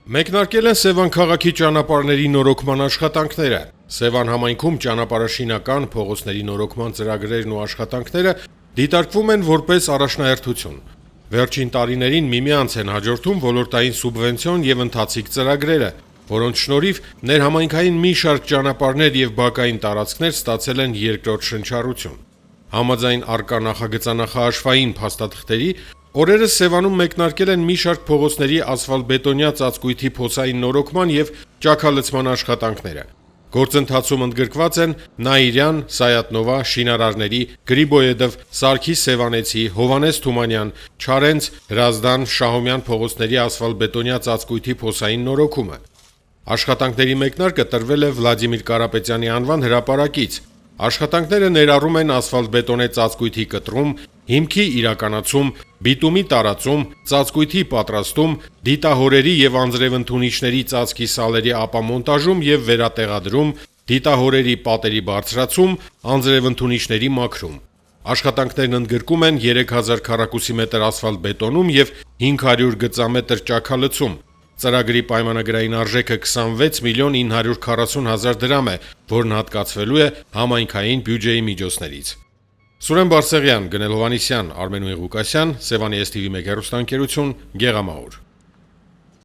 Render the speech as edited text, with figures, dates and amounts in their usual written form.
Մեկնարկել են Սևան քաղաքի ճանապարհների նորոգման աշխատանքները։ Սևան համայնքում ճանապարհաշինական փողոցների նորոգման ծրագրերն ու աշխատանքները դիտարկվում են որպես առաջնահերթություն։ Վերջին տարիներին միմյանց են հաջորդում ոլորտային սուբվենցիոն եւ ընթացիկ ծրագրերը, որոնց շնորհիվ ներհամայնքային մի շարք ճանապարհներ եւ բակային տարածքներ ստացել են երկրորդ շնչառություն։ Համաձայն առկա նախագծանախահաշվային փաստաթղթերի օրերս Սևանում մեկնարկել են մի շարք փողոցների ասֆալտբետոնյա ծածկույթի փոսային նորոգման եւ ճաքալցման աշխատանքները։ Գործընթացում ընդգրկված են Նաիրյան, Սայատնովա, Շինարարների, Գրիբոյեդով, Սարգիս Սևանեցի, Հովանես Թումանյան, Չարենց, Հրազդան, Շահումյան փողոցների ասֆալտբետոնյա ծածկույթի փոսային նորոգումը։ Աշխատանքների մեկնարկը տրվել է Վլադիմիր Կարապետյանի անվան հրապարակից։ Աշխատանքները ներառում են ասֆալտբետոնե ծածկույթի կտրում, հիմքի իրականացում, բիտումի տարածում, ծածկույթի պատրաստում, դիտահորերի եւ անձրևընդունիչների ծածկի սալերի ապամոնտաժում եւ վերատեղադրում, դիտահորերի պատերի բարձրացում, անձրևընդունիչների մաքրում։ Աշխատանքներն ընդգրկում են 3000 քառակուսի մետր ասֆալտբետոնում եւ 500 գծամետր ճաքալցում։ Ծրագրի պայմանագրային արժեքը 26 միլիոն 940 հազար դրամ է, որն հատկացվելու է համայնքային բյուջեի միջոցներից։ Սուրեն Բարսեղյան, Գնել Հովանիսյան, Արմեն Ղուկասյան, Սևանի STV1 հեռուստաընկերություն, Գեղամահուր։